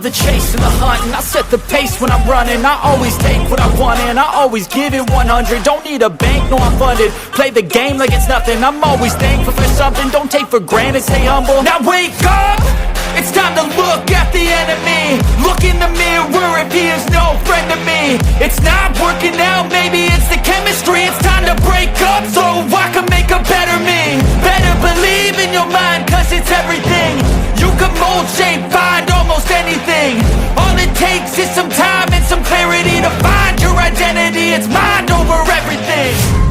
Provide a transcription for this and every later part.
the chase and the hunt, and I set the pace when I'm running. I always take what I want and I always give it 100. Don't need a bank, no I'm funded. Play the game like it's nothing. I'm always thankful for something. Don't take for granted, stay humble. Now wake up! It's time to look at the enemy. Look in the mirror if he is no friend to me. It's not working out, maybe it's the chemistry. It's time to break up so I can make a better me. Better believe in your mind, cause it's everything. You can mold, shape, find almost anything. All it takes is some time and some clarity to find your identity. It's mind over everything.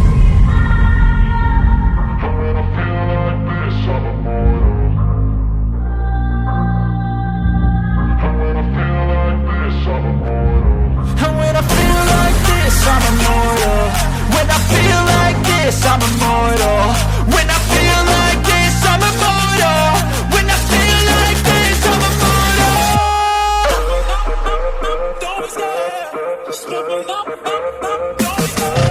I'm immortal. When I feel like this, I'm immortal. When I feel like this, I'm immortal. When I feel like this, I'm immortal. Don't stop. Just living up. Don't stop.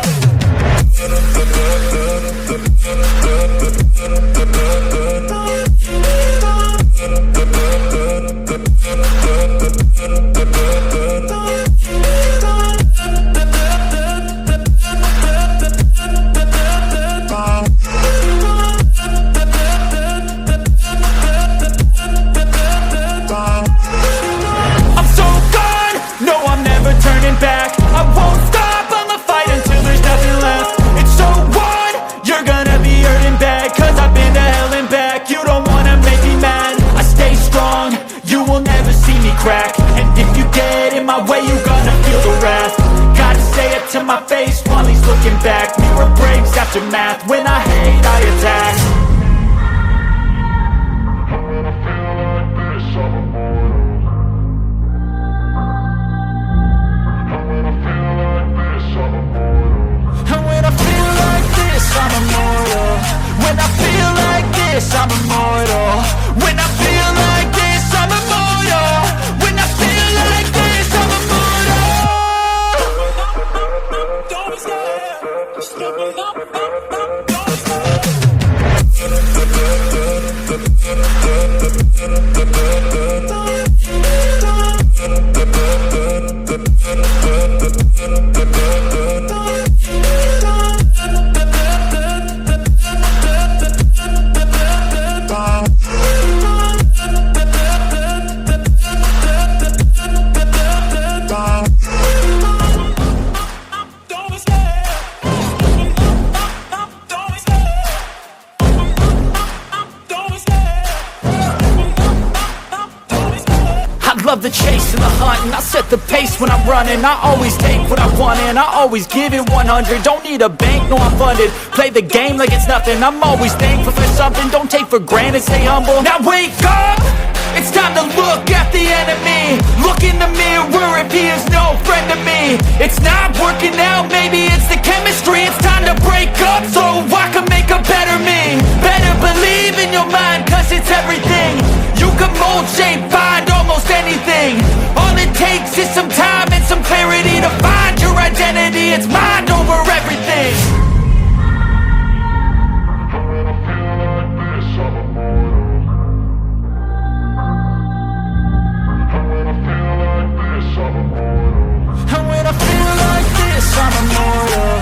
To my face while he's looking back. Mirror breaks after math. When I hate, I attack. And when I feel like this, I'm immortal. When I feel like this, I'm immortal. When I feel like this, I'm immortal. When I feel like this, I'm immortal. Don't stop. Just living up. Don't stop. The chase and the hunt, and I set the pace when I'm running. I always take what I want and I always give it 100. Don't need a bank, no I'm funded. Play the game like it's nothing. I'm always thankful for something. Don't take for granted, stay humble. Now wake up! It's time to look at the enemy. Look in the mirror if he is no friend to me. It's not working out, maybe it's the chemistry. It's time to break up so I can make a better me. Better believe in your mind, cause it's everything. You can mold, shape, find almost anything. All it takes is some time and some clarity to find your identity. It's mind over everything. And when I feel like this, I'm immortal.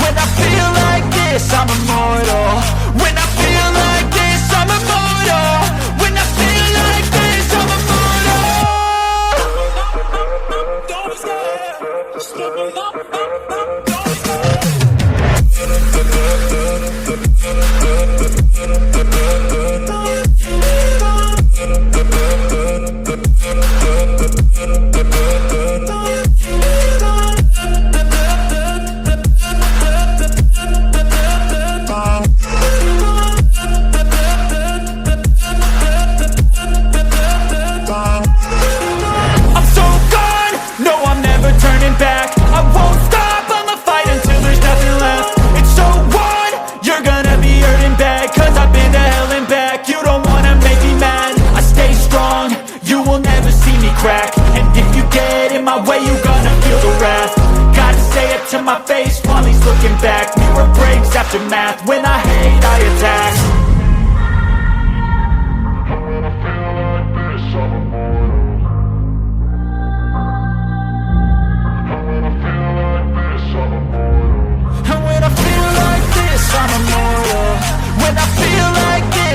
When I feel like this, I'm immortal. When I feel like this, I'm immortal. When I feel like this, I'm immortal. Don't stop. Just living up. Don't stop. Crack. And if you get in my way, you gonna feel the wrath. Gotta say it to my face while he's looking back. Mirror breaks after math. When I hate, I attack.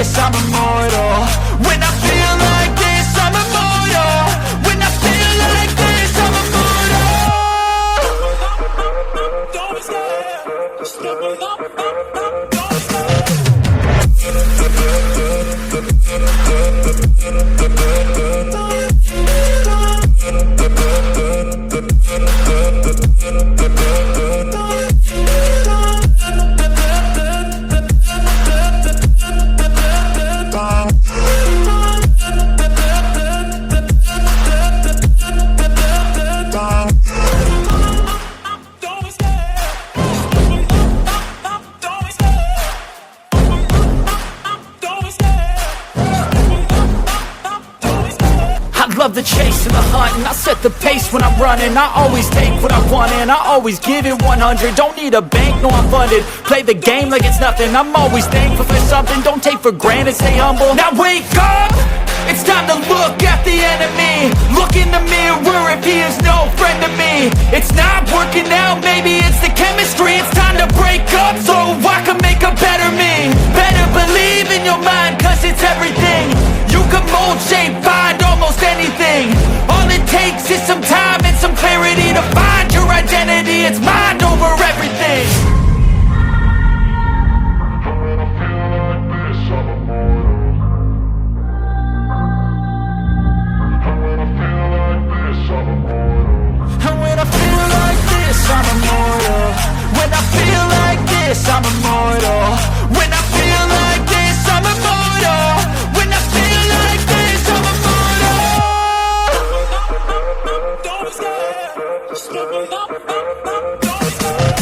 this, I'm immortal. When I feel like this, I'm immortal. When I feel like this, I'm immortal. Don't be scared, just level up. Don't be scared. Love the chase and the hunt, and I set the pace when I'm running. I always take what I want and I always give it 100. Don't need a bank, no I'm funded. Play the game like it's nothing. I'm always thankful for something. Don't take for granted, stay humble. Now wake up! It's time to look at the enemy. Look in the mirror if he is no friend to me. It's not working out, maybe it's the chemistry. It's time to break up so I can make a better me. Better believe in your mind, cause it's everything. You can mold, shape, find almost anything. All it takes is some time and some clarity to find your identity. It's mind over everything. And when I feel like this, I'm immortal. When I feel like this, I'm immortal. When I feel like this, I'm immortal. When I feel like this, I'm immortal. Don't be scared, just level up. Don't be scared.